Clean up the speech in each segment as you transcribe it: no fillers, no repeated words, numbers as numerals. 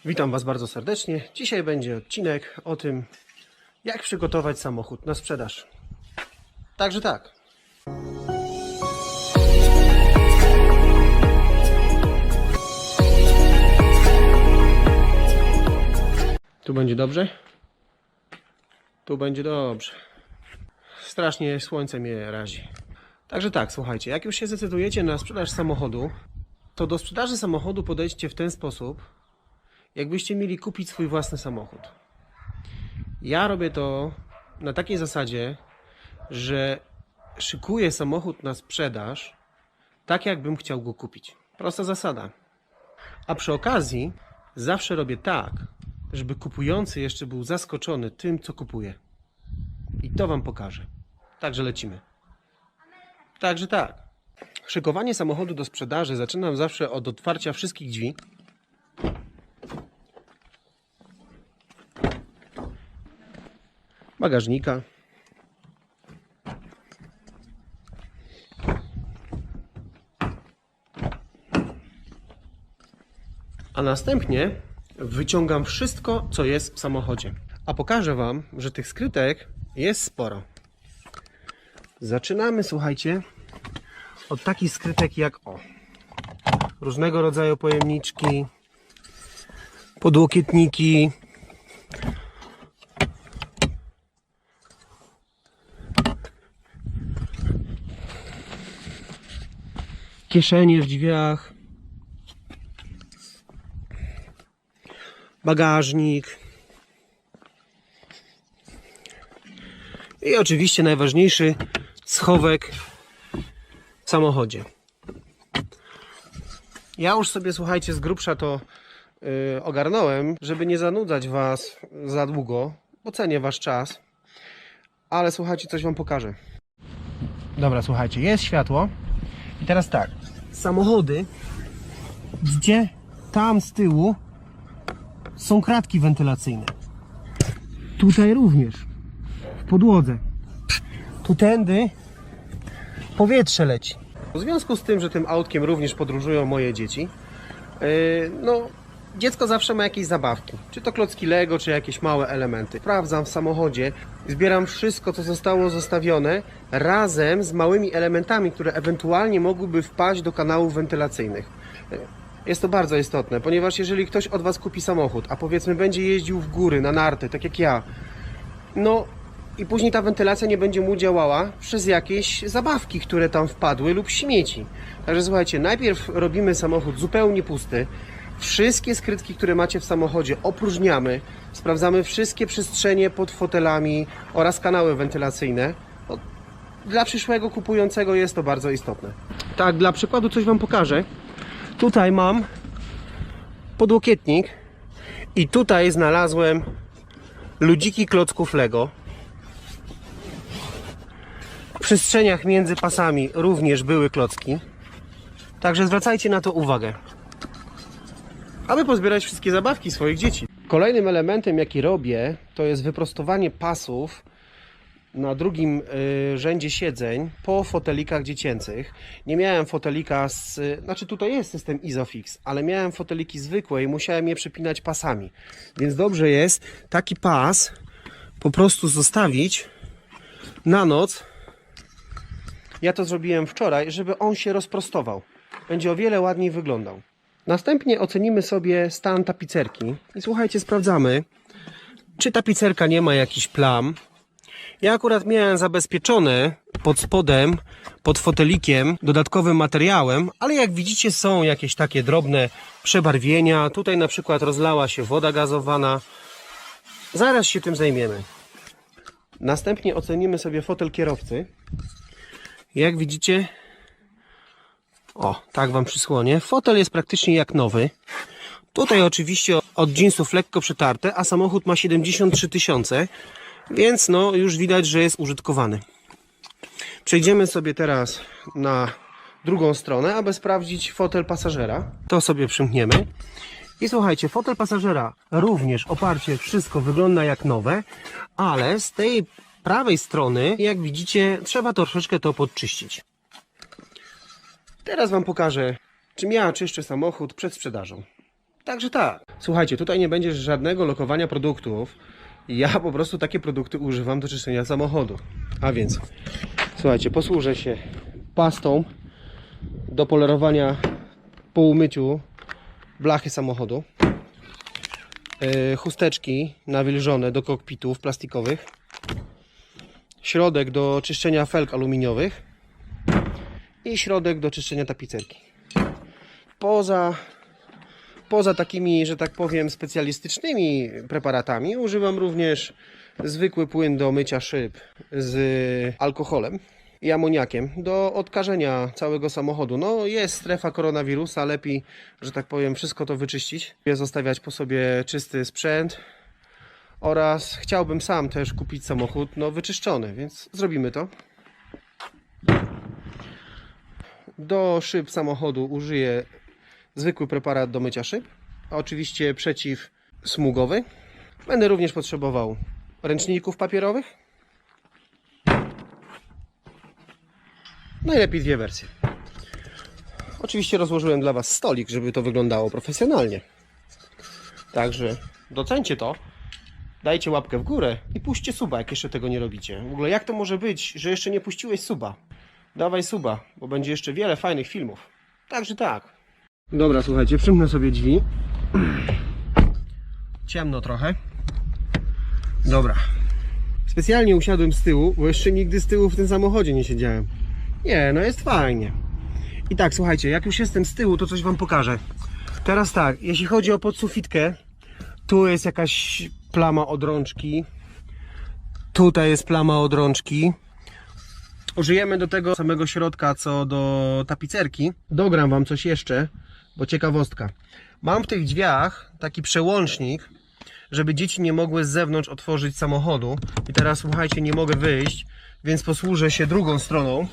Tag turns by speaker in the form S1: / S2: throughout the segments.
S1: Witam Was bardzo serdecznie. Dzisiaj będzie odcinek o tym, jak przygotować samochód na sprzedaż. Także tak. Tu będzie dobrze? Tu będzie dobrze. Strasznie słońce mnie razi. Także tak, słuchajcie, jak już się zdecydujecie na sprzedaż samochodu, to do sprzedaży samochodu podejdźcie w ten sposób, jakbyście mieli kupić swój własny samochód. Ja robię to na takiej zasadzie, że szykuję samochód na sprzedaż tak, jakbym chciał go kupić. Prosta zasada. A przy okazji zawsze robię tak, żeby kupujący jeszcze był zaskoczony tym, co kupuje. I to Wam pokażę. Także lecimy. Także tak. Szykowanie samochodu do sprzedaży zaczynam zawsze od otwarcia wszystkich drzwi. Bagażnika. A następnie wyciągam wszystko, co jest w samochodzie. A pokażę Wam, że tych skrytek jest sporo. Zaczynamy, słuchajcie, od takich skrytek jak różnego rodzaju pojemniczki, podłokietniki, kieszenie w drzwiach, bagażnik i oczywiście najważniejszy schowek w samochodzie. Ja już sobie, słuchajcie, z grubsza to ogarnąłem, żeby nie zanudzać Was za długo, bo cenię Wasz czas, ale słuchajcie, coś Wam pokażę. Dobra, słuchajcie, jest światło i teraz tak, samochody, gdzie tam z tyłu są kratki wentylacyjne. Tutaj również, w podłodze. Tu tędy powietrze leci. W związku z tym, że tym autkiem również podróżują moje dzieci, dziecko zawsze ma jakieś zabawki. Czy to klocki Lego, czy jakieś małe elementy. Sprawdzam w samochodzie, zbieram wszystko, co zostało zostawione, razem z małymi elementami, które ewentualnie mogłyby wpaść do kanałów wentylacyjnych. Jest to bardzo istotne, ponieważ jeżeli ktoś od Was kupi samochód, a powiedzmy będzie jeździł w góry, na narty, tak jak ja, i później ta wentylacja nie będzie mu działała przez jakieś zabawki, które tam wpadły lub śmieci. Także słuchajcie, najpierw robimy samochód zupełnie pusty. Wszystkie skrytki, które macie w samochodzie, opróżniamy. Sprawdzamy wszystkie przestrzenie pod fotelami oraz kanały wentylacyjne. Dla przyszłego kupującego jest to bardzo istotne. Tak, dla przykładu coś Wam pokażę. Tutaj mam podłokietnik i tutaj znalazłem ludziki klocków Lego. W przestrzeniach między pasami również były klocki. Także zwracajcie na to uwagę, aby pozbierać wszystkie zabawki swoich dzieci. Kolejnym elementem, jaki robię, to jest wyprostowanie pasów na drugim rzędzie siedzeń po fotelikach dziecięcych. Nie miałem fotelika tutaj jest system Isofix, ale miałem foteliki zwykłe i musiałem je przypinać pasami. Więc dobrze jest taki pas po prostu zostawić na noc. Ja to zrobiłem wczoraj, żeby on się rozprostował. Będzie o wiele ładniej wyglądał. Następnie ocenimy sobie stan tapicerki. I słuchajcie, sprawdzamy, czy tapicerka nie ma jakichś plam. Ja akurat miałem zabezpieczone pod spodem, pod fotelikiem, dodatkowym materiałem, ale jak widzicie, są jakieś takie drobne przebarwienia. Tutaj na przykład rozlała się woda gazowana. Zaraz się tym zajmiemy. Następnie ocenimy sobie fotel kierowcy. Jak widzicie, tak Wam przysłonię. Fotel jest praktycznie jak nowy. Tutaj oczywiście od jeansów lekko przetarte, a samochód ma 73 000, więc już widać, że jest użytkowany. Przejdziemy sobie teraz na drugą stronę, aby sprawdzić fotel pasażera. To sobie przymkniemy. I słuchajcie, fotel pasażera również, oparcie, wszystko wygląda jak nowe, ale z tej prawej strony, jak widzicie, trzeba troszeczkę to podczyścić. Teraz Wam pokażę, czym ja czyszczę samochód przed sprzedażą. Także tak. Słuchajcie, tutaj nie będzie żadnego lokowania produktów. Ja po prostu takie produkty używam do czyszczenia samochodu. A więc, słuchajcie, posłużę się pastą do polerowania po umyciu blachy samochodu. Chusteczki nawilżone do kokpitów plastikowych. Środek do czyszczenia felg aluminiowych. I środek do czyszczenia tapicerki. Poza takimi, że tak powiem, specjalistycznymi preparatami używam również zwykły płyn do mycia szyb z alkoholem i amoniakiem do odkażenia całego samochodu. No jest strefa koronawirusa, lepiej, że tak powiem, wszystko to wyczyścić, zostawiać po sobie czysty sprzęt oraz chciałbym sam też kupić samochód wyczyszczony, więc zrobimy to. Do szyb samochodu użyję zwykły preparat do mycia szyb, a oczywiście przeciwsmugowy. Będę również potrzebował ręczników papierowych. Najlepiej 2 wersje. Oczywiście rozłożyłem dla Was stolik, żeby to wyglądało profesjonalnie. Także docencie to, dajcie łapkę w górę i puśćcie suba, jak jeszcze tego nie robicie. W ogóle jak to może być, że jeszcze nie puściłeś suba? Dawaj suba, bo będzie jeszcze wiele fajnych filmów. Także tak. Dobra, słuchajcie, przymknę sobie drzwi. Ciemno trochę. Dobra. Specjalnie usiadłem z tyłu, bo jeszcze nigdy z tyłu w tym samochodzie nie siedziałem. Nie, no jest fajnie. I tak, słuchajcie, jak już jestem z tyłu, to coś Wam pokażę. Teraz tak, jeśli chodzi o podsufitkę, tu jest jakaś plama od rączki. Tutaj jest plama od rączki. Użyjemy do tego samego środka, co do tapicerki. Dogram Wam coś jeszcze, bo ciekawostka. Mam w tych drzwiach taki przełącznik, żeby dzieci nie mogły z zewnątrz otworzyć samochodu. I teraz, słuchajcie, nie mogę wyjść, więc posłużę się drugą stroną.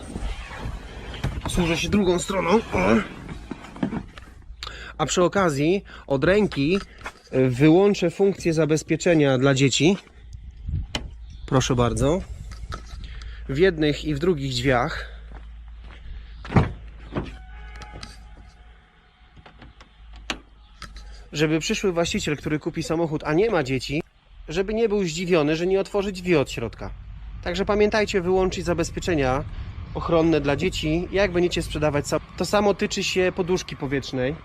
S1: A przy okazji od ręki wyłączę funkcję zabezpieczenia dla dzieci. Proszę bardzo. W jednych i w drugich drzwiach. Żeby przyszły właściciel, który kupi samochód, a nie ma dzieci, żeby nie był zdziwiony, że nie otworzy drzwi od środka. Także pamiętajcie wyłączyć zabezpieczenia ochronne dla dzieci, jak będziecie sprzedawać samochód. To samo tyczy się poduszki powietrznej.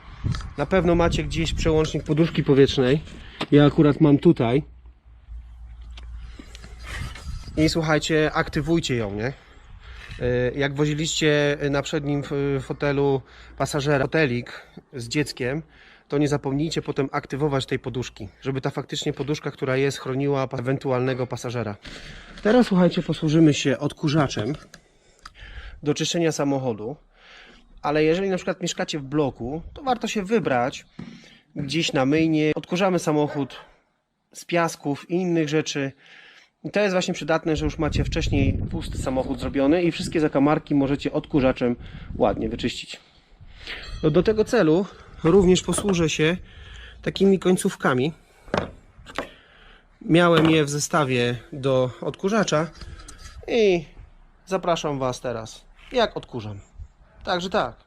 S1: Na pewno macie gdzieś przełącznik poduszki powietrznej. Ja akurat mam tutaj. I słuchajcie, aktywujcie ją, nie? Jak woziliście na przednim fotelu pasażera fotelik z dzieckiem, to nie zapomnijcie potem aktywować tej poduszki, żeby ta faktycznie poduszka, która jest, chroniła ewentualnego pasażera. Teraz słuchajcie, posłużymy się odkurzaczem do czyszczenia samochodu, ale jeżeli na przykład mieszkacie w bloku, to warto się wybrać gdzieś na myjnie. Odkurzamy samochód z piasków i innych rzeczy. I to jest właśnie przydatne, że już macie wcześniej pusty samochód zrobiony i wszystkie zakamarki możecie odkurzaczem ładnie wyczyścić. No do tego celu również posłużę się takimi końcówkami. Miałem je w zestawie do odkurzacza i zapraszam Was teraz, jak odkurzam. Także tak.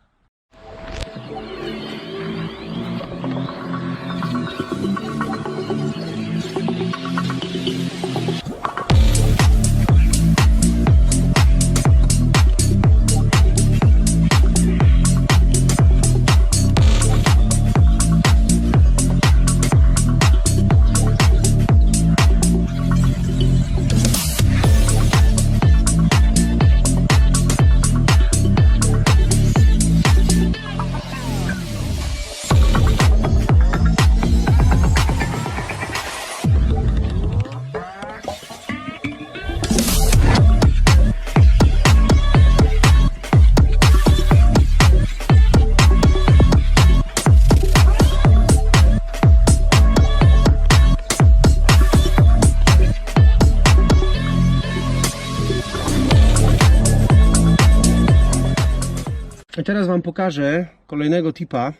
S1: I teraz Wam pokażę kolejnego tipa.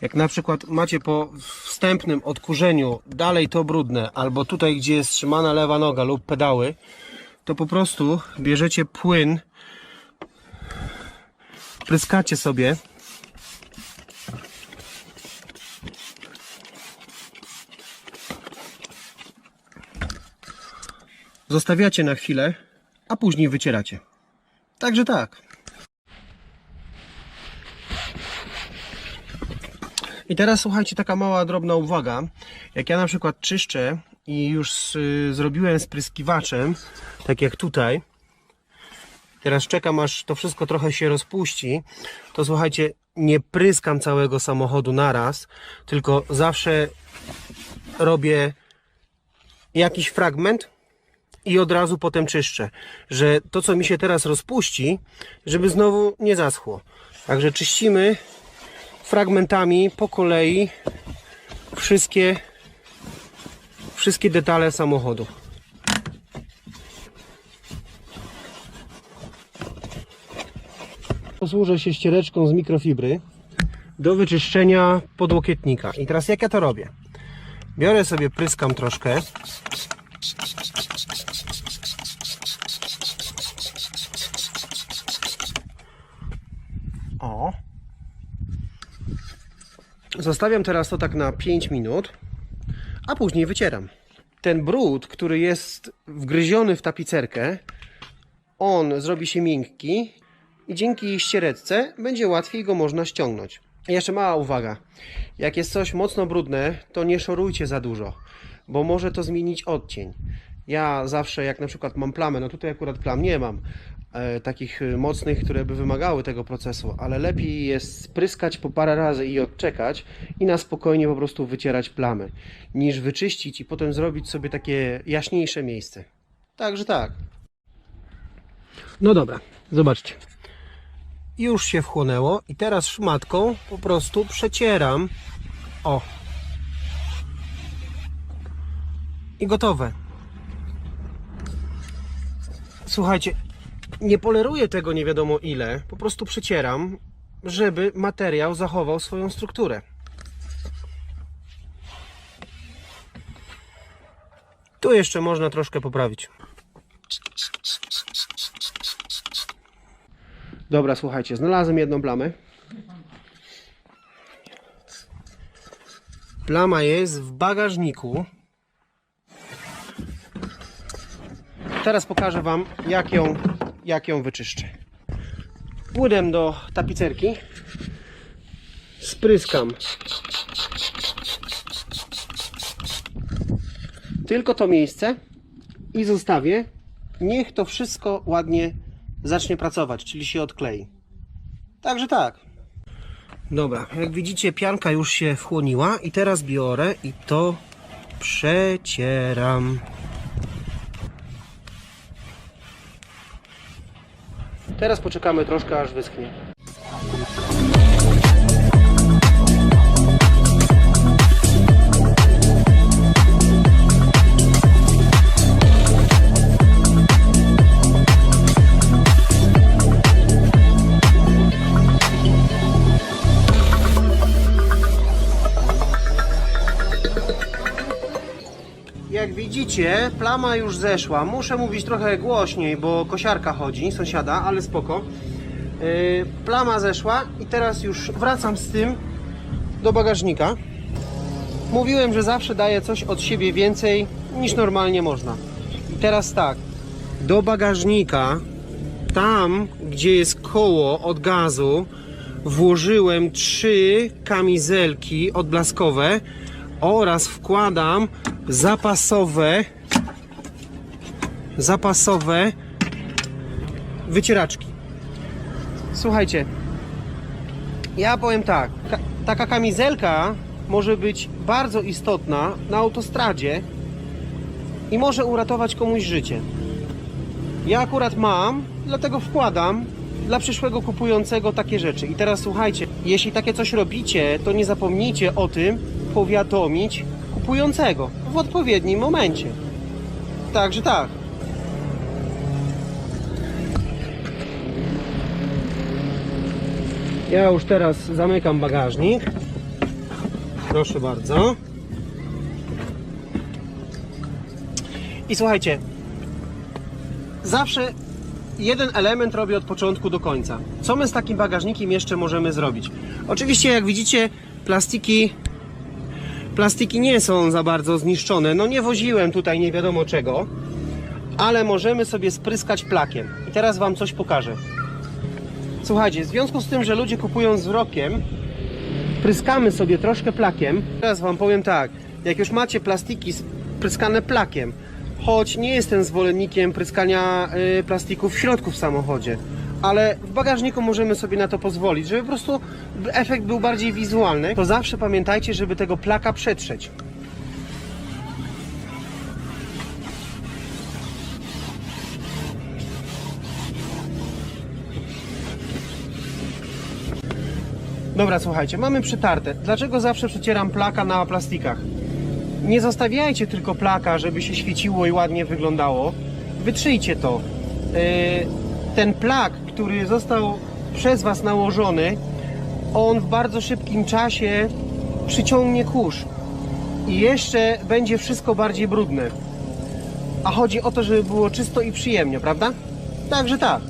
S1: Jak na przykład macie po wstępnym odkurzeniu dalej to brudne, albo tutaj gdzie jest trzymana lewa noga lub pedały, to po prostu bierzecie płyn, pryskacie sobie zostawiacie na chwilę, a później wycieracie. Także tak. I teraz słuchajcie, taka mała drobna uwaga. Jak ja na przykład czyszczę i już zrobiłem spryskiwaczem, tak jak tutaj, teraz czekam aż to wszystko trochę się rozpuści, to słuchajcie, nie pryskam całego samochodu naraz, tylko zawsze robię jakiś fragment i od razu potem czyszczę, że to co mi się teraz rozpuści, żeby znowu nie zaschło. Także czyścimy fragmentami po kolei wszystkie detale samochodu. Posłużę się ściereczką z mikrofibry do wyczyszczenia podłokietnika. I teraz jak ja to robię? Biorę sobie, pryskam troszkę. O. Zostawiam teraz to tak na 5 minut, a później wycieram. Ten brud, który jest wgryziony w tapicerkę, on zrobi się miękki i dzięki ściereczce będzie łatwiej go można ściągnąć. I jeszcze mała uwaga. Jak jest coś mocno brudne, to nie szorujcie za dużo, bo może to zmienić odcień. Ja zawsze, jak na przykład mam plamę, no tutaj akurat plam nie mam, takich mocnych, które by wymagały tego procesu, ale lepiej jest spryskać po parę razy i odczekać i na spokojnie po prostu wycierać plamy, niż wyczyścić i potem zrobić sobie takie jaśniejsze miejsce. Także tak. No dobra, zobaczcie. Już się wchłonęło i teraz szmatką po prostu przecieram. O. I gotowe. Słuchajcie, nie poleruję tego nie wiadomo ile, po prostu przecieram, żeby materiał zachował swoją strukturę. Tu jeszcze można troszkę poprawić. Dobra, słuchajcie, znalazłem jedną plamę. Plama jest w bagażniku. Teraz pokażę Wam, jak ją wyczyszczę. Płynem do tapicerki. Spryskam tylko to miejsce i zostawię. Niech to wszystko ładnie zacznie pracować, czyli się odklei. Także tak. Dobra, jak widzicie, pianka już się wchłoniła i teraz biorę i to przecieram. Teraz poczekamy troszkę, aż wyschnie. Jak widzicie, plama już zeszła. Muszę mówić trochę głośniej, bo kosiarka chodzi, sąsiada, ale spoko. Plama zeszła i teraz już wracam z tym do bagażnika. Mówiłem, że zawsze daję coś od siebie więcej niż normalnie można. I teraz tak, do bagażnika, tam gdzie jest koło od gazu, włożyłem 3 kamizelki odblaskowe oraz wkładam zapasowe wycieraczki. Słuchajcie, ja powiem tak, taka kamizelka może być bardzo istotna na autostradzie i może uratować komuś życie. Ja akurat mam, dlatego wkładam dla przyszłego kupującego takie rzeczy. I teraz słuchajcie, jeśli takie coś robicie, to nie zapomnijcie o tym powiadomić kupującego w odpowiednim momencie. Także tak. Ja już teraz zamykam bagażnik. Proszę bardzo. I słuchajcie, zawsze jeden element robię od początku do końca. Co my z takim bagażnikiem jeszcze możemy zrobić? Oczywiście, jak widzicie, plastiki nie są za bardzo zniszczone. No nie woziłem tutaj nie wiadomo czego, ale możemy sobie spryskać plakiem. I teraz Wam coś pokażę. Słuchajcie, w związku z tym, że ludzie kupują z wzrokiem, pryskamy sobie troszkę plakiem. Teraz Wam powiem tak, jak już macie plastiki spryskane plakiem, choć nie jestem zwolennikiem pryskania plastiku w środku w samochodzie, ale w bagażniku możemy sobie na to pozwolić, żeby po prostu efekt był bardziej wizualny, to zawsze pamiętajcie, żeby tego plaka przetrzeć. Dobra, słuchajcie, mamy przytarte. Dlaczego zawsze przecieram plaka na plastikach? Nie zostawiajcie tylko plaka, żeby się świeciło i ładnie wyglądało. Wytrzyjcie to. Ten plak, który został przez Was nałożony, on w bardzo szybkim czasie przyciągnie kurz i jeszcze będzie wszystko bardziej brudne. A chodzi o to, żeby było czysto i przyjemnie, prawda? Także tak.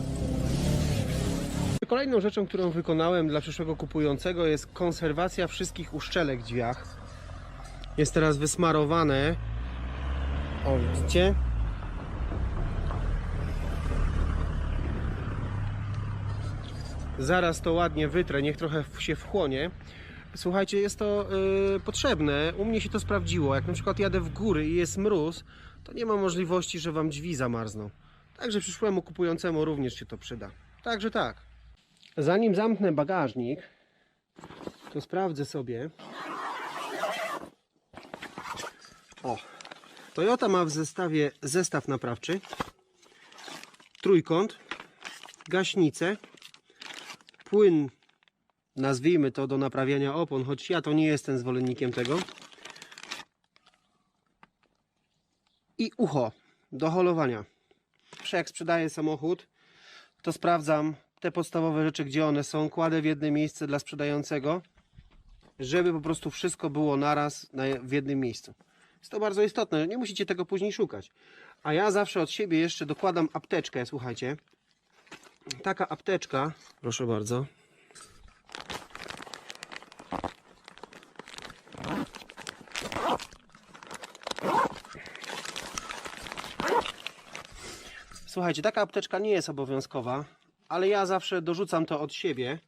S1: Kolejną rzeczą, którą wykonałem dla przyszłego kupującego, jest konserwacja wszystkich uszczelek w drzwiach. Jest teraz wysmarowane. O, widzicie? Zaraz to ładnie wytrę, niech trochę się wchłonie. Słuchajcie, jest to potrzebne. U mnie się to sprawdziło. Jak na przykład jadę w góry i jest mróz, to nie ma możliwości, że Wam drzwi zamarzną. Także przyszłemu kupującemu również się to przyda. Także tak. Zanim zamknę bagażnik, to sprawdzę sobie. O, Toyota ma w zestawie zestaw naprawczy, trójkąt, gaśnicę, płyn, nazwijmy to, do naprawiania opon, choć ja to nie jestem zwolennikiem tego, i ucho do holowania. Zawsze jak sprzedaję samochód, to sprawdzam te podstawowe rzeczy, gdzie one są, kładę w jedno miejsce dla sprzedającego, żeby po prostu wszystko było naraz w jednym miejscu. Jest to bardzo istotne, nie musicie tego później szukać. A ja zawsze od siebie jeszcze dokładam apteczkę, słuchajcie. Taka apteczka, proszę bardzo. Słuchajcie, taka apteczka nie jest obowiązkowa, ale ja zawsze dorzucam to od siebie.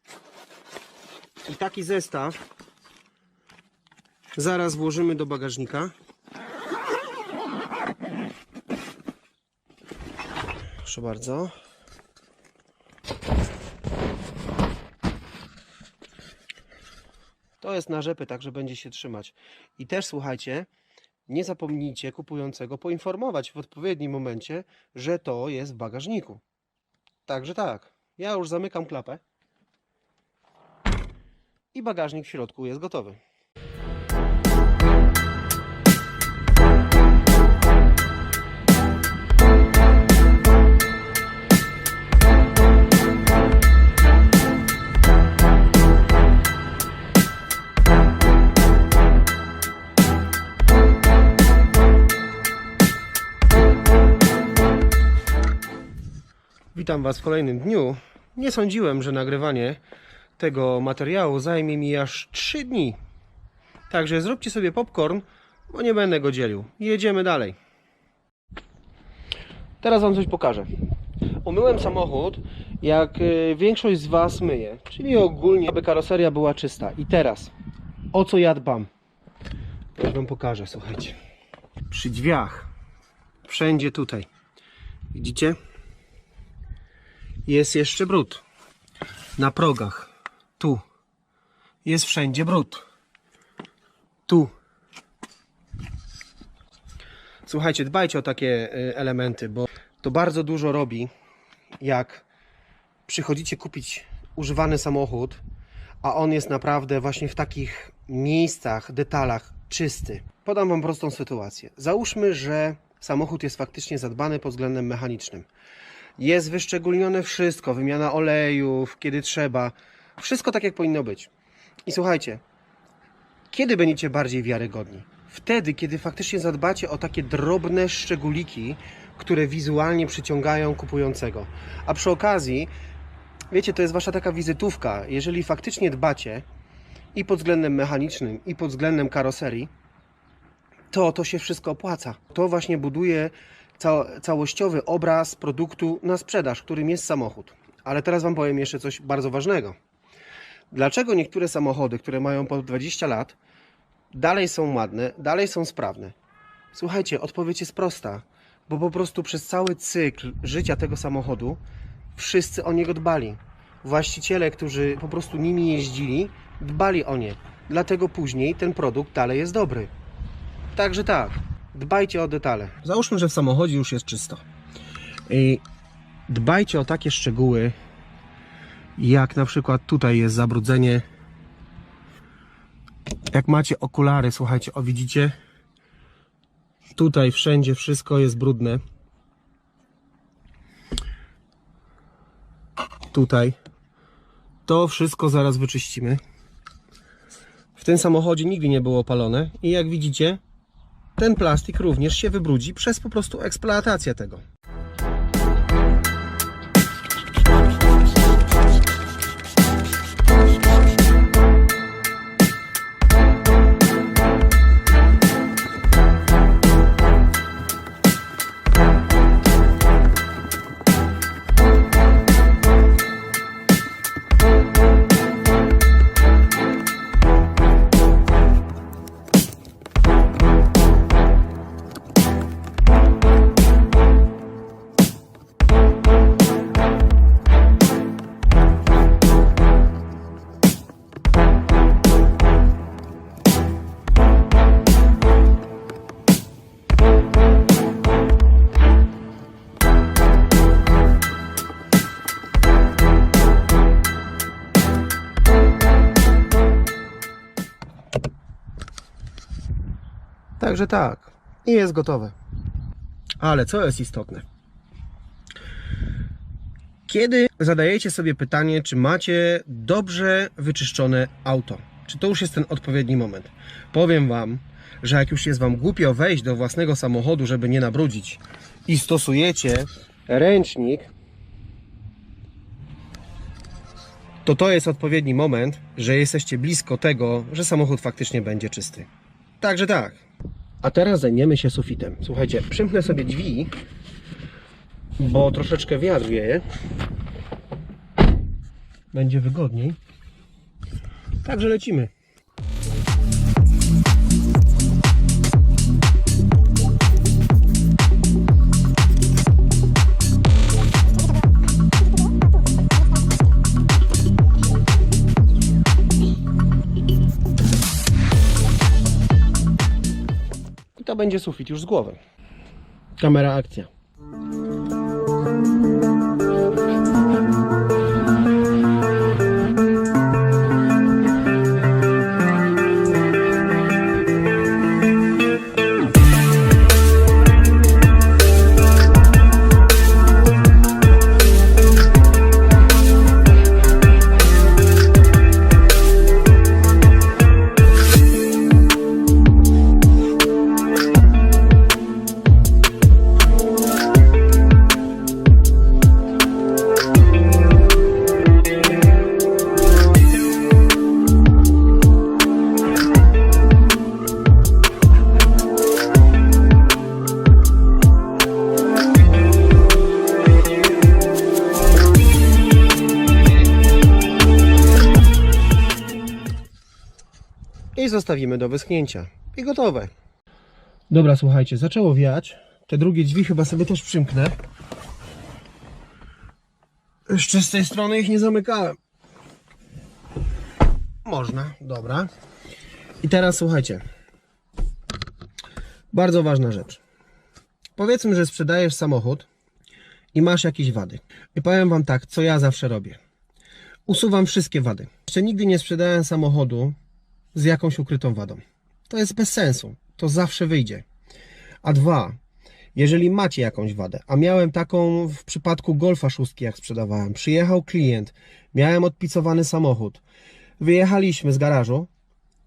S1: I taki zestaw zaraz włożymy do bagażnika. Proszę bardzo. To jest na rzepy, także będzie się trzymać. I też słuchajcie, nie zapomnijcie kupującego poinformować w odpowiednim momencie, że to jest w bagażniku. Także tak, ja już zamykam klapę i bagażnik w środku jest gotowy. Witam Was w kolejnym dniu. Nie sądziłem, że nagrywanie tego materiału zajmie mi aż 3 dni. Także zróbcie sobie popcorn, bo nie będę go dzielił. Jedziemy dalej. Teraz Wam coś pokażę. Umyłem samochód, jak większość z Was myje. Czyli ogólnie, aby karoseria była czysta. I teraz, o co ja dbam? Już Wam pokażę, słuchajcie. Przy drzwiach, wszędzie tutaj. Widzicie? Jest jeszcze brud. Na progach. Tu. Jest wszędzie brud. Tu. Słuchajcie, dbajcie o takie elementy, bo to bardzo dużo robi, jak przychodzicie kupić używany samochód, a on jest naprawdę właśnie w takich miejscach, detalach czysty. Podam Wam prostą sytuację. Załóżmy, że samochód jest faktycznie zadbany pod względem mechanicznym. Jest wyszczególnione wszystko, wymiana olejów, kiedy trzeba. Wszystko tak, jak powinno być. I słuchajcie, kiedy będziecie bardziej wiarygodni? Wtedy, kiedy faktycznie zadbacie o takie drobne szczególiki, które wizualnie przyciągają kupującego. A przy okazji, wiecie, to jest Wasza taka wizytówka. Jeżeli faktycznie dbacie i pod względem mechanicznym, i pod względem karoserii, to się wszystko opłaca. To właśnie buduje całościowy obraz produktu na sprzedaż, którym jest samochód. Ale teraz Wam powiem jeszcze coś bardzo ważnego. Dlaczego niektóre samochody, które mają po 20 lat, dalej są ładne, dalej są sprawne? Słuchajcie, odpowiedź jest prosta, bo po prostu przez cały cykl życia tego samochodu wszyscy o niego dbali. Właściciele, którzy po prostu nimi jeździli, dbali o nie. Dlatego później ten produkt dalej jest dobry. Także tak, dbajcie o detale. Załóżmy, że w samochodzie już jest czysto. I dbajcie o takie szczegóły, jak na przykład tutaj jest zabrudzenie. Jak macie okulary, słuchajcie, o widzicie? Tutaj wszędzie wszystko jest brudne. Tutaj. To wszystko zaraz wyczyścimy. W tym samochodzie nigdy nie było opalone i jak widzicie, ten plastik również się wybrudzi przez po prostu eksploatację tego. Także tak, i jest gotowe. Ale co jest istotne? Kiedy zadajecie sobie pytanie, czy macie dobrze wyczyszczone auto, czy to już jest ten odpowiedni moment? Powiem Wam, że jak już jest Wam głupio wejść do własnego samochodu, żeby nie nabrudzić i stosujecie ręcznik, to jest odpowiedni moment, że jesteście blisko tego, że samochód faktycznie będzie czysty. Także tak. A teraz zajmiemy się sufitem. Słuchajcie, przymknę sobie drzwi, bo troszeczkę wiatr wieje. Będzie wygodniej. Także lecimy. To będzie sufit już z głowy. Kamera akcja. I zostawimy do wyschnięcia. I gotowe. Dobra, słuchajcie, zaczęło wiać. Te drugie drzwi chyba sobie też przymknę. Jeszcze z tej strony ich nie zamykałem. Można, dobra. I teraz słuchajcie. Bardzo ważna rzecz. Powiedzmy, że sprzedajesz samochód i masz jakieś wady. I powiem Wam tak, co ja zawsze robię. Usuwam wszystkie wady. Jeszcze nigdy nie sprzedałem samochodu z jakąś ukrytą wadą. To jest bez sensu. To zawsze wyjdzie. A dwa, jeżeli macie jakąś wadę, a miałem taką w przypadku Golfa 6, jak sprzedawałem, przyjechał klient, miałem odpicowany samochód, wyjechaliśmy z garażu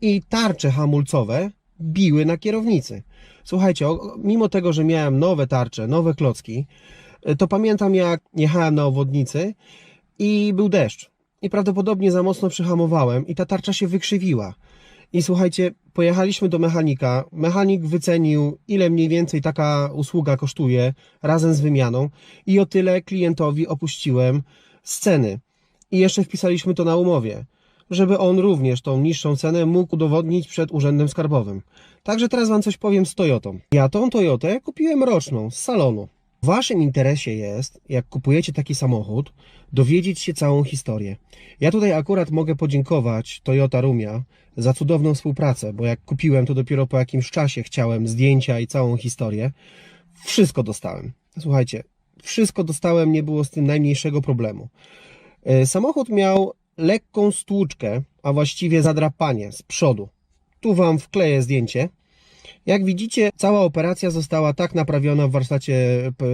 S1: i tarcze hamulcowe biły na kierownicy. Słuchajcie, mimo tego, że miałem nowe tarcze, nowe klocki, to pamiętam, jak jechałem na obwodnicy i był deszcz. I prawdopodobnie za mocno przyhamowałem i ta tarcza się wykrzywiła. I słuchajcie, pojechaliśmy do mechanika. Mechanik wycenił, ile mniej więcej taka usługa kosztuje razem z wymianą i o tyle klientowi opuściłem z ceny. I jeszcze wpisaliśmy to na umowie, żeby on również tą niższą cenę mógł udowodnić przed Urzędem Skarbowym. Także teraz Wam coś powiem z Toyotą. Ja tą Toyotę kupiłem roczną, z salonu. W Waszym interesie jest, jak kupujecie taki samochód, dowiedzieć się całą historię. Ja tutaj akurat mogę podziękować Toyota Rumia za cudowną współpracę, bo jak kupiłem, to dopiero po jakimś czasie chciałem zdjęcia i całą historię. Wszystko dostałem. Słuchajcie, wszystko dostałem, nie było z tym najmniejszego problemu. Samochód miał lekką stłuczkę, a właściwie zadrapanie z przodu. Tu Wam wkleję zdjęcie. Jak widzicie, cała operacja została tak naprawiona w warsztacie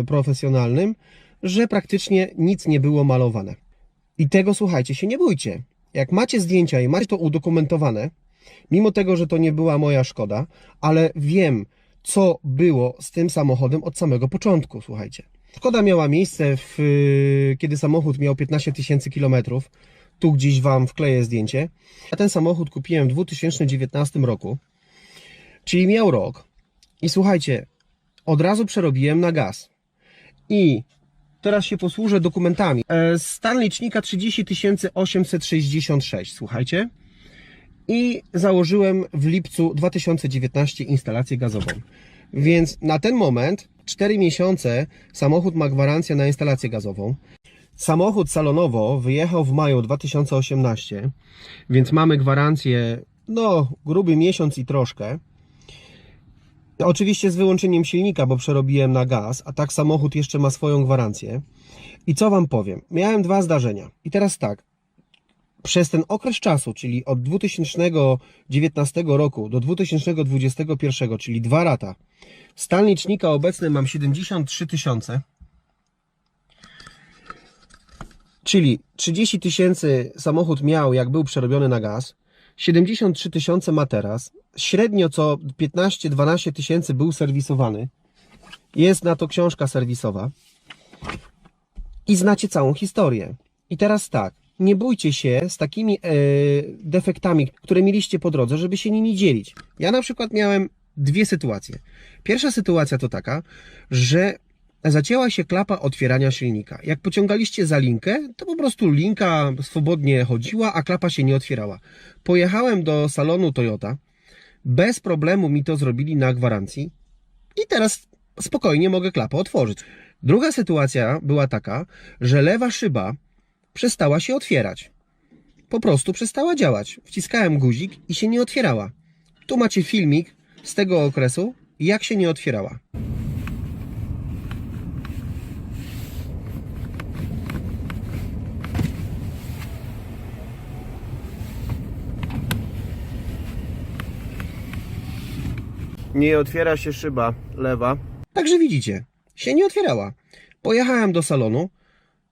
S1: profesjonalnym, że praktycznie nic nie było malowane. I tego, słuchajcie, się nie bójcie. Jak macie zdjęcia i macie to udokumentowane, mimo tego, że to nie była moja szkoda, ale wiem, co było z tym samochodem od samego początku, słuchajcie. Szkoda miała miejsce, kiedy samochód miał 15 000 kilometrów. Tu gdzieś Wam wkleję zdjęcie. Ja ten samochód kupiłem w 2019 roku, czyli miał rok. I słuchajcie, od razu przerobiłem na gaz. I teraz się posłużę dokumentami. Stan licznika 30 866, słuchajcie. I założyłem w lipcu 2019 instalację gazową. Więc na ten moment 4 miesiące samochód ma gwarancję na instalację gazową. Samochód salonowo wyjechał w maju 2018, więc mamy gwarancję, no, gruby miesiąc i troszkę. Oczywiście z wyłączeniem silnika, bo przerobiłem na gaz, a tak samochód jeszcze ma swoją gwarancję. I co Wam powiem? Miałem dwa zdarzenia. I teraz tak, przez ten okres czasu, czyli od 2019 roku do 2021, czyli 2 lata, stan licznika obecny mam 73 000. Czyli 30 000 samochód miał, jak był przerobiony na gaz, 73 000 ma teraz, średnio co 15-12 tysięcy był serwisowany, jest na to książka serwisowa i znacie całą historię. I teraz tak, nie bójcie się z takimi defektami, które mieliście po drodze, żeby się nimi dzielić. Ja na przykład miałem dwie sytuacje. Pierwsza sytuacja to taka, że zacięła się klapa otwierania silnika. Jak pociągaliście za linkę, to po prostu linka swobodnie chodziła, a klapa się nie otwierała. Pojechałem do salonu Toyota, bez problemu mi to zrobili na gwarancji i teraz spokojnie mogę klapę otworzyć. Druga sytuacja była taka, że lewa szyba przestała się otwierać. Po prostu przestała działać. Wciskałem guzik i się nie otwierała. Tu macie filmik z tego okresu, jak się nie otwierała. Nie otwiera się szyba lewa. Także widzicie, się nie otwierała. Pojechałem do salonu,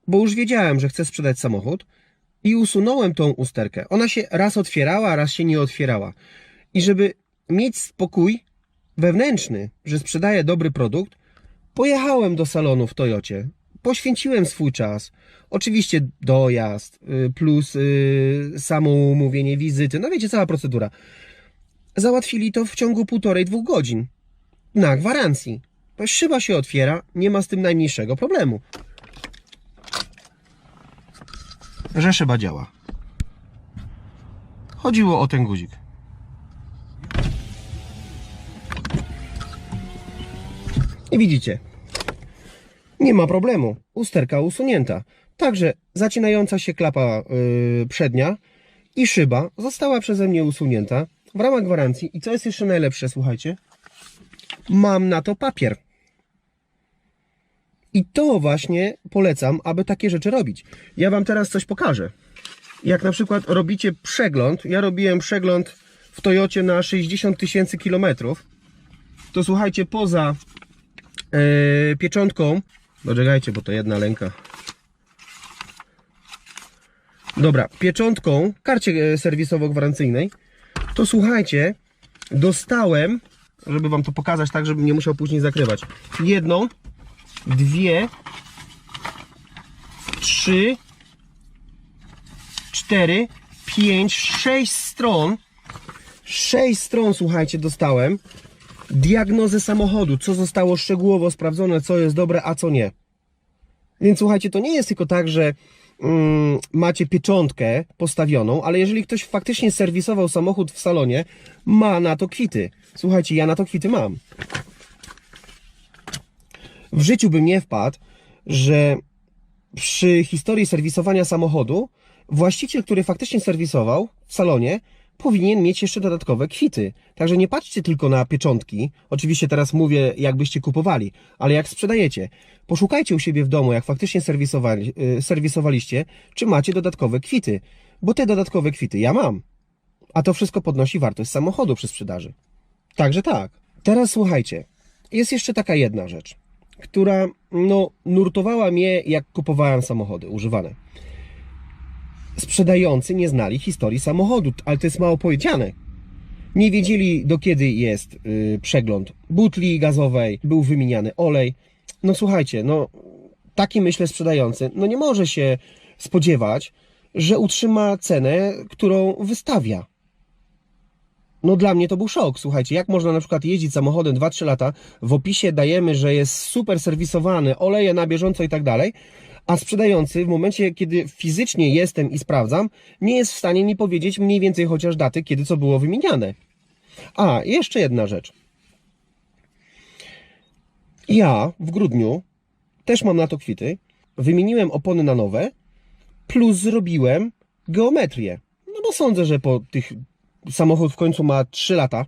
S1: bo już wiedziałem, że chcę sprzedać samochód i usunąłem tą usterkę. Ona się raz otwierała, raz się nie otwierała. I żeby mieć spokój wewnętrzny, że sprzedaję dobry produkt, pojechałem do salonu w Toyocie. Poświęciłem swój czas. Oczywiście dojazd, plus samo umówienie wizyty. No wiecie, cała procedura. Załatwili to w ciągu 1,5–2 godzin. Na gwarancji. Szyba się otwiera, nie ma z tym najmniejszego problemu. Że szyba działa. Chodziło o ten guzik. I widzicie, nie ma problemu. Usterka usunięta. Także zacinająca się klapa przednia i szyba została przeze mnie usunięta w ramach gwarancji. I co jest jeszcze najlepsze, słuchajcie? Mam na to papier. I to właśnie polecam, aby takie rzeczy robić. Ja Wam teraz coś pokażę. Jak na przykład robicie przegląd, ja robiłem przegląd w Toyocie na 60 000 kilometrów, to słuchajcie, poza pieczątką, poczekajcie, bo to jedna lęka. Dobra, pieczątką, karcie serwisowo-gwarancyjnej, to słuchajcie, dostałem, żeby Wam to pokazać tak, żebym nie musiał później zakrywać, 1, 2, 3, 4, 5, 6 stron 6 stron, słuchajcie, dostałem. Diagnozę samochodu, co zostało szczegółowo sprawdzone, co jest dobre, a co nie. Więc słuchajcie, to nie jest tylko tak, że macie pieczątkę postawioną, ale jeżeli ktoś faktycznie serwisował samochód w salonie, ma na to kwity. Słuchajcie, ja na to kwity mam. W życiu bym nie wpadł, że przy historii serwisowania samochodu właściciel, który faktycznie serwisował w salonie, powinien mieć jeszcze dodatkowe kwity. Także nie patrzcie tylko na pieczątki. Oczywiście teraz mówię, jakbyście kupowali, ale jak sprzedajecie, poszukajcie u siebie w domu, jak faktycznie serwisowaliście, czy macie dodatkowe kwity. Bo te dodatkowe kwity ja mam. A to wszystko podnosi wartość samochodu przy sprzedaży. Także tak. Teraz słuchajcie, jest jeszcze taka jedna rzecz, która nurtowała mnie, jak kupowałem samochody używane. Sprzedający nie znali historii samochodu, ale to jest mało powiedziane. Nie wiedzieli, do kiedy jest przegląd butli gazowej, był wymieniany olej. No słuchajcie, taki myślę sprzedający, nie może się spodziewać, że utrzyma cenę, którą wystawia. Dla mnie to był szok. Słuchajcie, jak można na przykład jeździć samochodem 2-3 lata, w opisie dajemy, że jest super serwisowany, oleje na bieżąco i tak dalej, a sprzedający w momencie, kiedy fizycznie jestem i sprawdzam, nie jest w stanie mi powiedzieć mniej więcej chociaż daty, kiedy co było wymieniane. A, jeszcze jedna rzecz. Ja w grudniu też mam na to kwity, wymieniłem opony na nowe, plus zrobiłem geometrię. Bo sądzę, że po tych samochód w końcu ma 3 lata,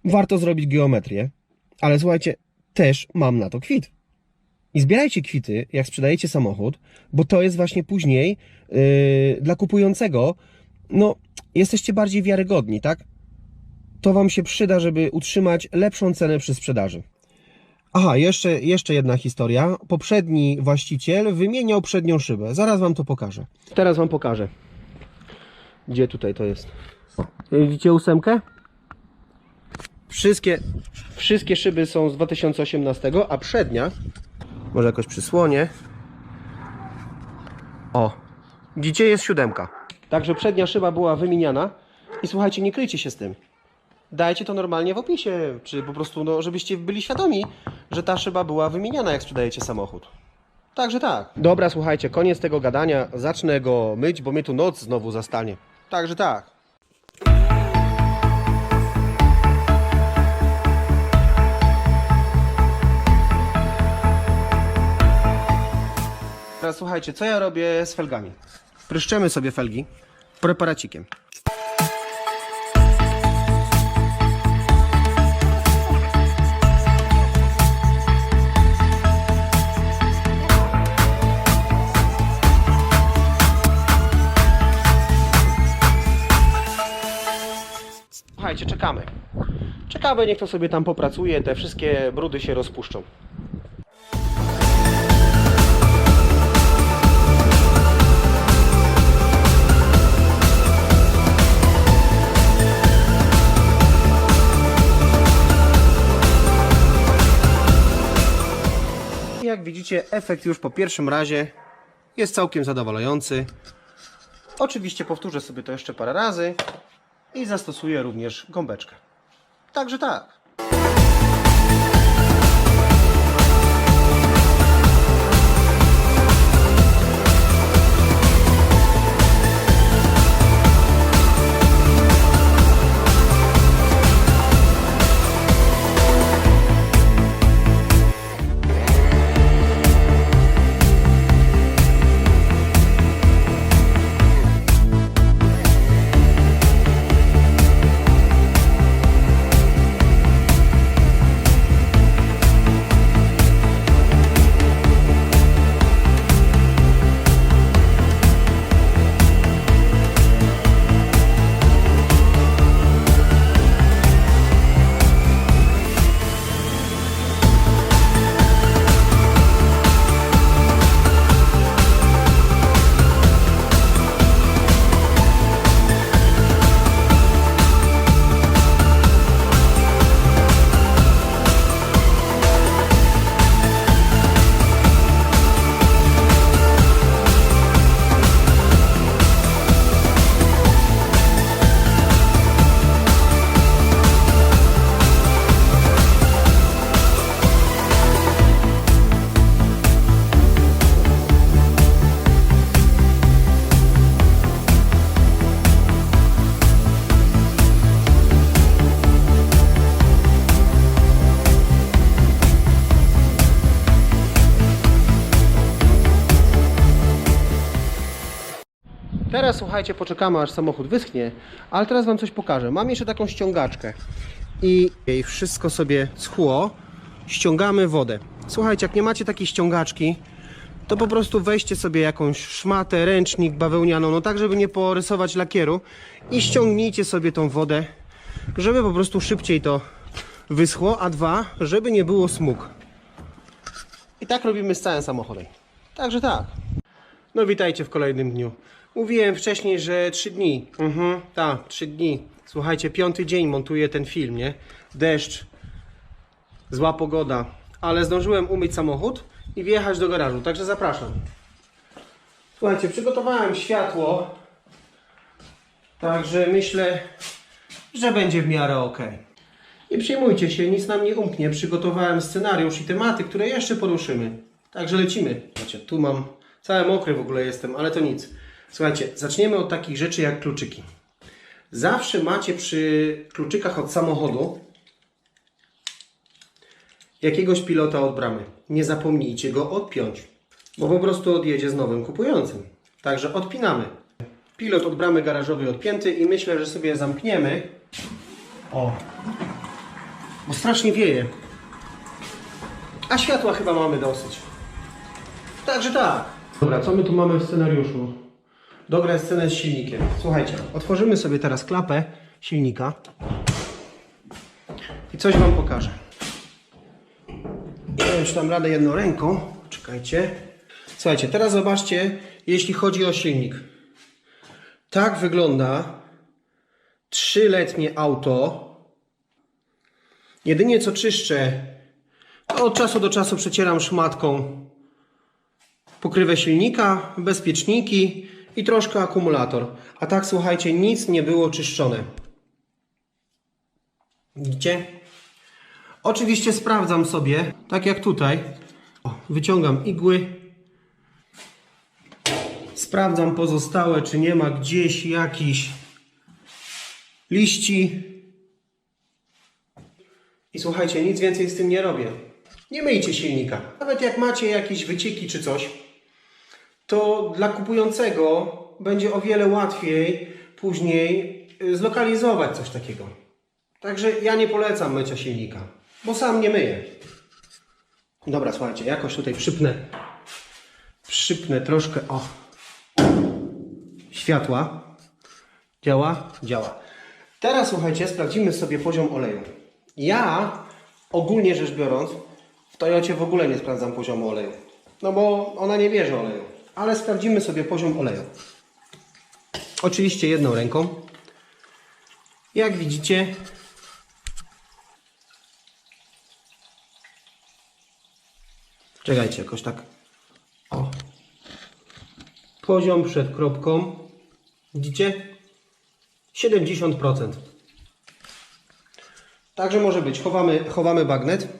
S1: warto zrobić geometrię, ale słuchajcie, też mam na to kwit. I zbierajcie kwity, jak sprzedajecie samochód, bo to jest właśnie później dla kupującego, jesteście bardziej wiarygodni, tak? To Wam się przyda, żeby utrzymać lepszą cenę przy sprzedaży. Aha, jeszcze jedna historia. Poprzedni właściciel wymieniał przednią szybę. Zaraz Wam to pokażę. Teraz Wam pokażę. Gdzie tutaj to jest? Widzicie 8? Wszystkie szyby są z 2018, a przednia, może jakoś przysłonię. O, widzicie, jest 7. Także przednia szyba była wymieniana i słuchajcie, nie kryjcie się z tym. Dajcie to normalnie w opisie, czy po prostu, żebyście byli świadomi, że ta szyba była wymieniana, jak sprzedajecie samochód. Także tak. Dobra, słuchajcie, koniec tego gadania. Zacznę go myć, bo mnie tu noc znowu zastanie. Także tak. Teraz słuchajcie, co ja robię z felgami. Pryszczemy sobie felgi preparacikiem. Słuchajcie, czekamy. Czekamy, niech to sobie tam popracuje, te wszystkie brudy się rozpuszczą. Jak widzicie, efekt już po pierwszym razie jest całkiem zadowalający. Oczywiście powtórzę sobie to jeszcze parę razy i zastosuję również gąbeczkę. Także tak. Teraz słuchajcie, poczekamy aż samochód wyschnie, ale teraz wam coś pokażę. Mam jeszcze taką ściągaczkę i wszystko sobie schło, ściągamy wodę. Słuchajcie, jak nie macie takiej ściągaczki, to po prostu weźcie sobie jakąś szmatę, ręcznik bawełnianą, no tak, żeby nie porysować lakieru i ściągnijcie sobie tą wodę, żeby po prostu szybciej to wyschło, a dwa, żeby nie było smug. I tak robimy z całym samochodem. Także tak. No witajcie w kolejnym dniu. Mówiłem wcześniej, że 3 dni. Tak, 3 dni. Słuchajcie, 5. dzień montuję ten film, nie? Deszcz, zła pogoda, ale zdążyłem umyć samochód i wjechać do garażu, także zapraszam. Słuchajcie, przygotowałem światło, także myślę, że będzie w miarę ok. Nie przejmujcie się, nic nam nie umknie. Przygotowałem scenariusz i tematy, które jeszcze poruszymy. Także lecimy. Słuchajcie, tu mam cały mokry w ogóle jestem, ale to nic. Słuchajcie, zaczniemy od takich rzeczy jak kluczyki. Zawsze macie przy kluczykach od samochodu jakiegoś pilota od bramy. Nie zapomnijcie go odpiąć, bo po prostu odjedzie z nowym kupującym. Także odpinamy. Pilot od bramy garażowej odpięty i myślę, że sobie zamkniemy. O, bo strasznie wieje. A światła chyba mamy dosyć. Także tak. Dobra, co my tu mamy w scenariuszu? Dograj scenę z silnikiem. Słuchajcie, otworzymy sobie teraz klapę silnika i coś wam pokażę. Nie wiem, czy dam radę jedną ręką. Czekajcie. Słuchajcie, teraz zobaczcie, jeśli chodzi o silnik. Tak wygląda 3-letnie auto. Jedynie co czyszczę, to od czasu do czasu przecieram szmatką pokrywę silnika, bezpieczniki i troszkę akumulator. A tak, słuchajcie, nic nie było czyszczone. Widzicie? Oczywiście sprawdzam sobie, tak jak tutaj. Wyciągam igły. Sprawdzam pozostałe, czy nie ma gdzieś jakichś liści. I słuchajcie, nic więcej z tym nie robię. Nie myjcie silnika. Nawet jak macie jakieś wycieki czy coś, to dla kupującego będzie o wiele łatwiej później zlokalizować coś takiego. Także ja nie polecam mycia silnika, bo sam nie myję. Dobra, słuchajcie, jakoś tutaj przypnę troszkę światła. Działa? Działa. Teraz słuchajcie, sprawdzimy sobie poziom oleju. Ja ogólnie rzecz biorąc w Toyocie w ogóle nie sprawdzam poziomu oleju. No bo ona nie bierze oleju. Ale sprawdzimy sobie poziom oleju. Oczywiście jedną ręką. Jak widzicie, czekajcie, jakoś tak. O. Poziom przed kropką. Widzicie? 70%. Także może być. Chowamy bagnet.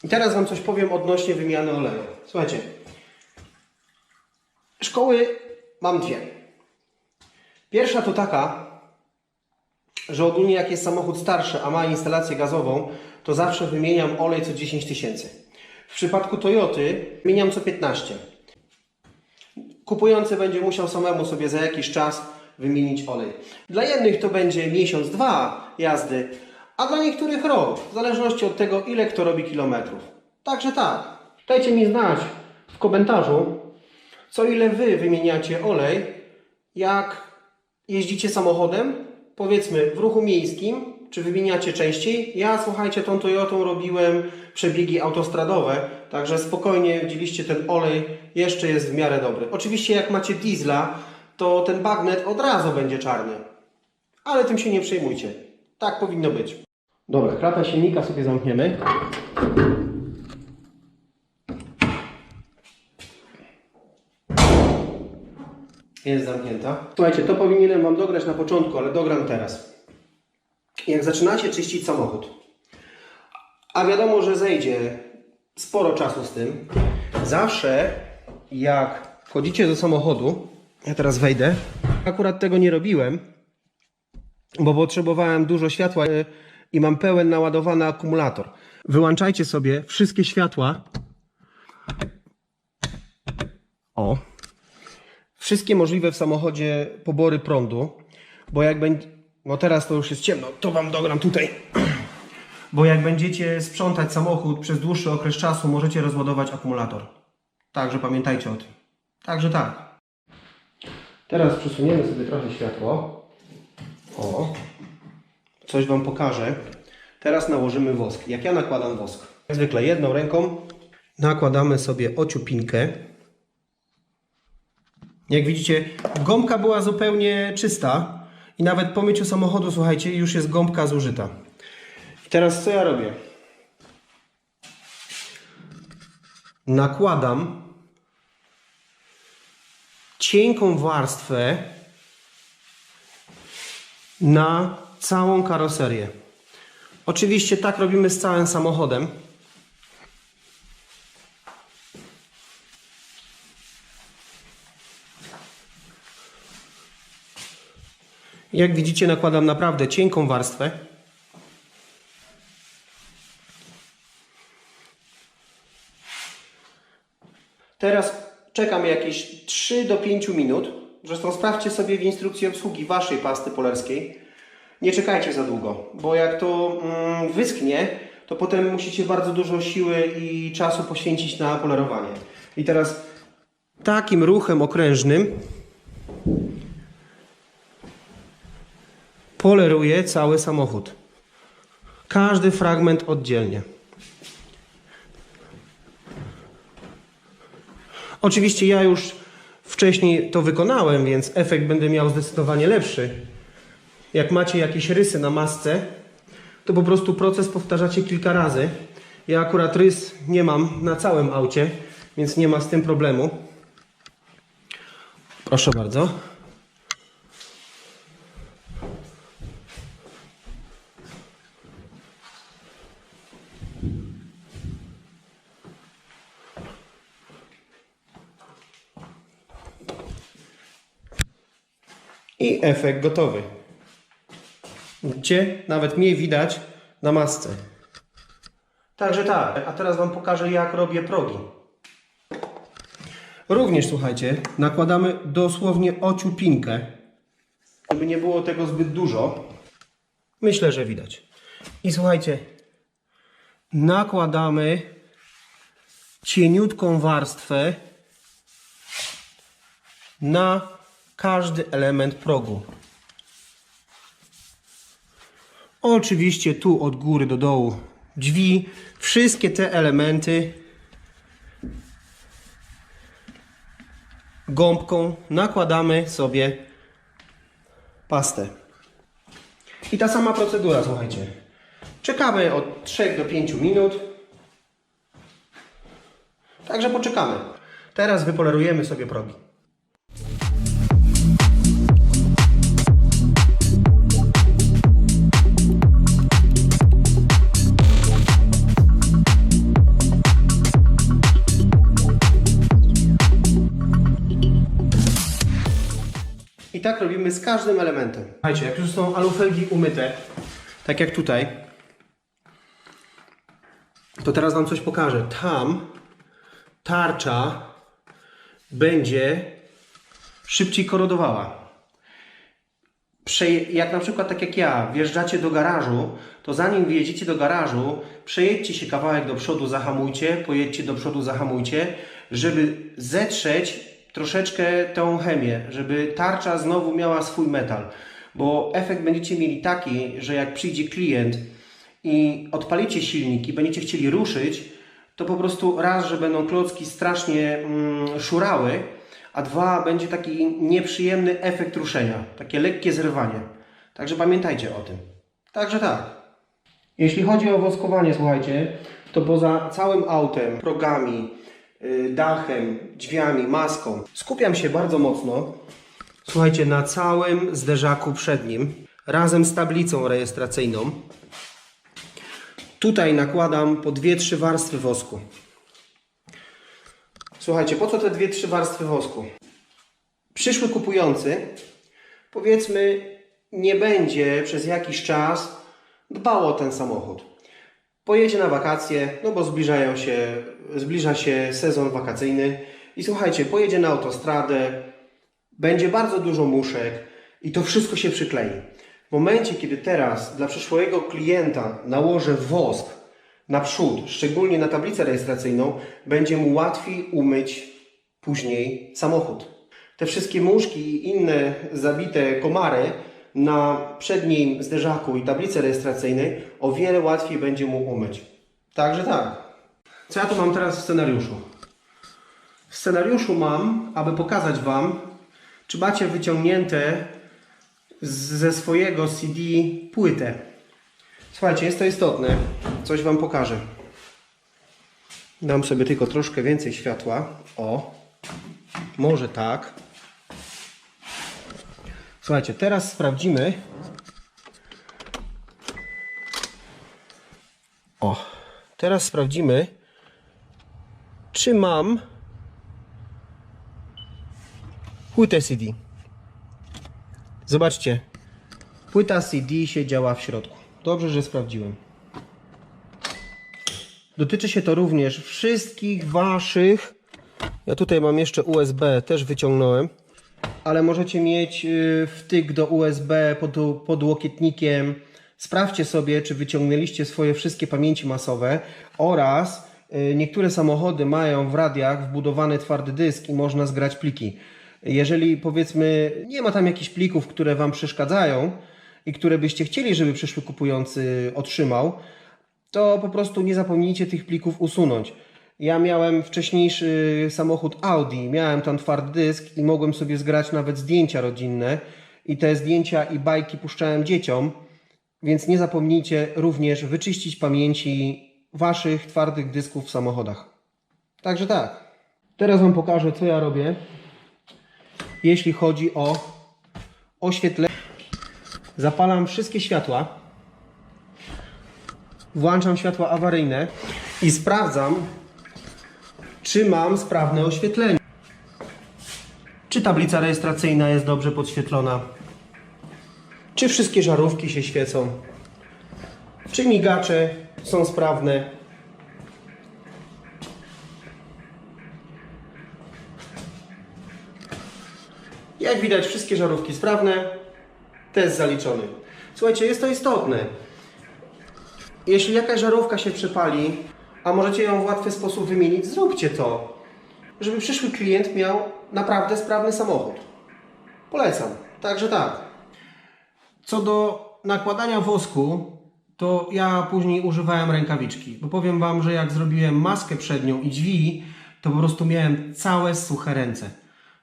S1: I teraz wam coś powiem odnośnie wymiany oleju. Słuchajcie. Szkoły mam dwie. Pierwsza to taka, że ogólnie jak jest samochód starszy, a ma instalację gazową, to zawsze wymieniam olej co 10 tysięcy. W przypadku Toyoty wymieniam co 15. Kupujący będzie musiał samemu sobie za jakiś czas wymienić olej. Dla jednych to będzie miesiąc, 2 jazdy, a dla niektórych rok, w zależności od tego, ile kto robi kilometrów. Także tak, dajcie mi znać w komentarzu, co ile wy wymieniacie olej, jak jeździcie samochodem, powiedzmy w ruchu miejskim, czy wymieniacie częściej. Ja, słuchajcie, tą Toyotą robiłem przebiegi autostradowe, także spokojnie, widzieliście, ten olej jeszcze jest w miarę dobry. Oczywiście jak macie diesla, to ten bagnet od razu będzie czarny. Ale tym się nie przejmujcie. Tak powinno być. Dobra, klapę silnika sobie zamkniemy. Jest zamknięta. Słuchajcie, to powinienem wam dograć na początku, ale dogram teraz. Jak zaczynacie czyścić samochód, a wiadomo, że zejdzie sporo czasu z tym, zawsze jak wchodzicie do samochodu, ja teraz wejdę, akurat tego nie robiłem, bo potrzebowałem dużo światła i mam pełen naładowany akumulator. Wyłączajcie sobie wszystkie światła. O. Wszystkie możliwe w samochodzie pobory prądu, bo jak będzie... No teraz to już jest ciemno, to wam dogram tutaj. Bo jak będziecie sprzątać samochód przez dłuższy okres czasu, możecie rozładować akumulator. Także pamiętajcie o tym. Także tak. Teraz przesuniemy sobie trochę światło. O. Coś wam pokażę. Teraz nałożymy wosk. Jak ja nakładam wosk? Jak zwykle jedną ręką nakładamy sobie ociupinkę. Jak widzicie, gąbka była zupełnie czysta i nawet po myciu samochodu, słuchajcie, już jest gąbka zużyta. I teraz co ja robię? Nakładam cienką warstwę na całą karoserię. Oczywiście tak robimy z całym samochodem. Jak widzicie, nakładam naprawdę cienką warstwę. Teraz czekam jakieś 3 do 5 minut. Zresztą sprawdźcie sobie w instrukcji obsługi waszej pasty polerskiej. Nie czekajcie za długo, bo jak to wyschnie, to potem musicie bardzo dużo siły i czasu poświęcić na polerowanie. I teraz takim ruchem okrężnym poleruję cały samochód. Każdy fragment oddzielnie. Oczywiście ja już wcześniej to wykonałem, więc efekt będę miał zdecydowanie lepszy. Jak macie jakieś rysy na masce, to po prostu proces powtarzacie kilka razy. Ja akurat rys nie mam na całym aucie, więc nie ma z tym problemu. Proszę bardzo. I efekt gotowy. Widzicie? Nawet mniej widać na masce. Także tak, a teraz wam pokażę, jak robię progi. Również, słuchajcie, nakładamy dosłownie ociupinkę, żeby nie było tego zbyt dużo. Myślę, że widać. I słuchajcie, nakładamy cieniutką warstwę na każdy element progu. Oczywiście tu od góry do dołu drzwi, wszystkie te elementy gąbką nakładamy sobie pastę. I ta sama procedura, słuchajcie. Czekamy od 3 do 5 minut. Także poczekamy. Teraz wypolerujemy sobie progi. I tak robimy z każdym elementem. Słuchajcie, jak już są alufelgi umyte, tak jak tutaj, to teraz wam coś pokażę. Tam tarcza będzie szybciej korodowała. Jak na przykład tak jak ja, wjeżdżacie do garażu, to zanim wjedziecie do garażu, przejedźcie się kawałek do przodu, zahamujcie, pojedźcie do przodu, zahamujcie, żeby zetrzeć troszeczkę tą chemię, żeby tarcza znowu miała swój metal. Bo efekt będziecie mieli taki, że jak przyjdzie klient i odpalicie silnik i będziecie chcieli ruszyć, to po prostu raz, że będą klocki strasznie szurały, a dwa, będzie taki nieprzyjemny efekt ruszenia, takie lekkie zrywanie. Także pamiętajcie o tym. Także tak. Jeśli chodzi o woskowanie, słuchajcie, to poza całym autem, progami, dachem, drzwiami, maską, skupiam się bardzo mocno, słuchajcie, na całym zderzaku przednim, razem z tablicą rejestracyjną. Tutaj nakładam po 2-3 warstwy wosku. Słuchajcie, po co te 2-3 warstwy wosku? Przyszły kupujący, powiedzmy, nie będzie przez jakiś czas dbał o ten samochód. Pojedzie na wakacje, no bo zbliża się sezon wakacyjny, I słuchajcie, pojedzie na autostradę, będzie bardzo dużo muszek i to wszystko się przyklei. W momencie, kiedy teraz dla przyszłego klienta nałożę wosk na przód, szczególnie na tablicę rejestracyjną, będzie mu łatwiej umyć później samochód. Te wszystkie muszki i inne zabite komary na przednim zderzaku i tablicy rejestracyjnej o wiele łatwiej będzie mu umyć. Także tak. Co ja tu mam teraz w scenariuszu? W scenariuszu mam, aby pokazać Wam, czy macie wyciągnięte ze swojego CD płytę. Słuchajcie, jest to istotne. Coś Wam pokażę. Dam sobie tylko troszkę więcej światła. O, może tak. Słuchajcie, teraz sprawdzimy. O, teraz sprawdzimy, czy mam płytę CD. Zobaczcie, płyta CD się działa w środku. Dobrze, że sprawdziłem. Dotyczy się to również wszystkich Waszych. Ja tutaj mam jeszcze USB, też wyciągnąłem. Ale możecie mieć wtyk do USB pod podłokietnikiem. Sprawdźcie sobie, czy wyciągnęliście swoje wszystkie pamięci masowe oraz niektóre samochody mają w radiach wbudowany twardy dysk i można zgrać pliki. Jeżeli powiedzmy nie ma tam jakichś plików, które Wam przeszkadzają i które byście chcieli, żeby przyszły kupujący otrzymał, to po prostu nie zapomnijcie tych plików usunąć. Ja miałem wcześniejszy samochód Audi, miałem tam twardy dysk i mogłem sobie zgrać nawet zdjęcia rodzinne i te zdjęcia i bajki puszczałem dzieciom, więc nie zapomnijcie również wyczyścić pamięci Waszych twardych dysków w samochodach. Także tak, teraz Wam pokażę, co ja robię, jeśli chodzi o oświetlenie. Zapalam wszystkie światła, włączam światła awaryjne i sprawdzam, czy mam sprawne oświetlenie. Czy tablica rejestracyjna jest dobrze podświetlona? Czy wszystkie żarówki się świecą? Czy migacze są sprawne? Jak widać, wszystkie żarówki sprawne. Test zaliczony. Słuchajcie, jest to istotne. Jeśli jakaś żarówka się przepali, a możecie ją w łatwy sposób wymienić, zróbcie to, żeby przyszły klient miał naprawdę sprawny samochód. Polecam. Także tak. Co do nakładania wosku, to ja później używałem rękawiczki, bo powiem Wam, że jak zrobiłem maskę przednią i drzwi, to po prostu miałem całe suche ręce.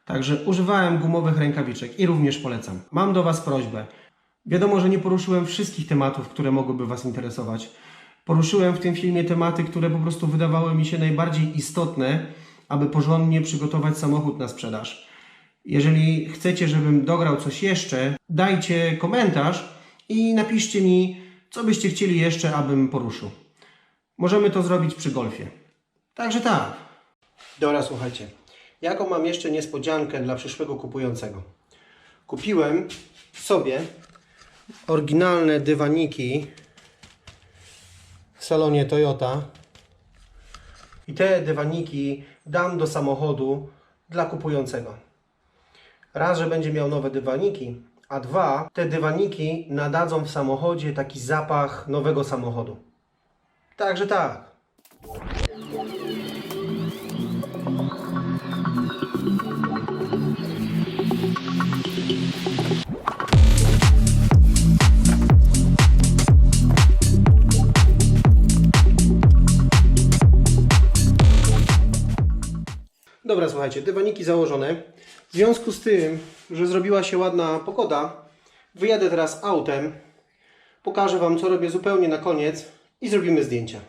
S1: Także używałem gumowych rękawiczek i również polecam. Mam do Was prośbę. Wiadomo, że nie poruszyłem wszystkich tematów, które mogłyby Was interesować. Poruszyłem w tym filmie tematy, które po prostu wydawały mi się najbardziej istotne, aby porządnie przygotować samochód na sprzedaż. Jeżeli chcecie, żebym dograł coś jeszcze, dajcie komentarz i napiszcie mi, co byście chcieli jeszcze, abym poruszył. Możemy to zrobić przy Golfie. Także tak. Dobra, słuchajcie. Jaką mam jeszcze niespodziankę dla przyszłego kupującego? Kupiłem sobie oryginalne dywaniki w salonie Toyota i te dywaniki dam do samochodu dla kupującego. Raz, że będzie miał nowe dywaniki, a dwa, te dywaniki nadadzą w samochodzie taki zapach nowego samochodu. Także tak. Dobra, słuchajcie, dywaniki założone. W związku z tym, że zrobiła się ładna pogoda, wyjadę teraz autem, pokażę Wam, co robię zupełnie na koniec i zrobimy zdjęcia.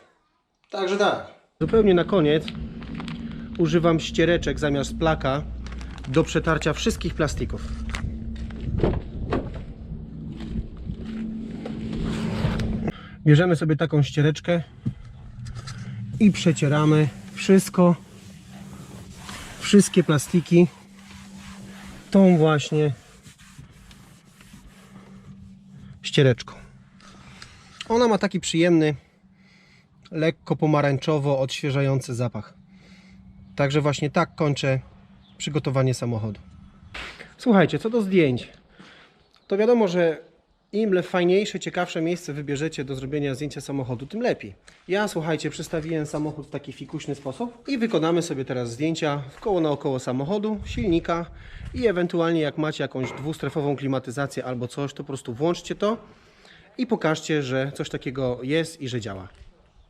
S1: Także tak. Zupełnie na koniec używam ściereczek zamiast plaka do przetarcia wszystkich plastików. Bierzemy sobie taką ściereczkę i przecieramy wszystkie plastiki tą właśnie ściereczką. Ona ma taki przyjemny, lekko pomarańczowo odświeżający zapach. Także właśnie tak kończę przygotowanie samochodu. Słuchajcie, co do zdjęć, to wiadomo, że im fajniejsze, ciekawsze miejsce wybierzecie do zrobienia zdjęcia samochodu, tym lepiej. Ja, słuchajcie, przestawiłem samochód w taki fikuśny sposób i wykonamy sobie teraz zdjęcia w koło naokoło samochodu, silnika i ewentualnie jak macie jakąś dwustrefową klimatyzację albo coś, to po prostu włączcie to i pokażcie, że coś takiego jest i że działa.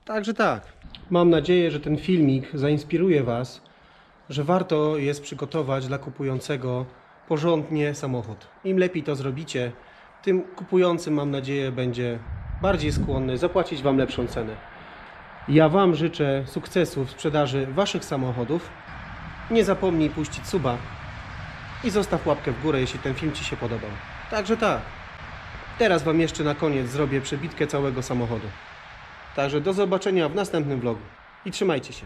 S1: Także tak. Mam nadzieję, że ten filmik zainspiruje Was, że warto jest przygotować dla kupującego porządnie samochód. Im lepiej to zrobicie, tym kupujący, mam nadzieję, będzie bardziej skłonny zapłacić Wam lepszą cenę. Ja Wam życzę sukcesu w sprzedaży Waszych samochodów. Nie zapomnij puścić suba i zostaw łapkę w górę, jeśli ten film Ci się podobał. Także tak. Teraz Wam jeszcze na koniec zrobię przebitkę całego samochodu. Także do zobaczenia w następnym vlogu i trzymajcie się.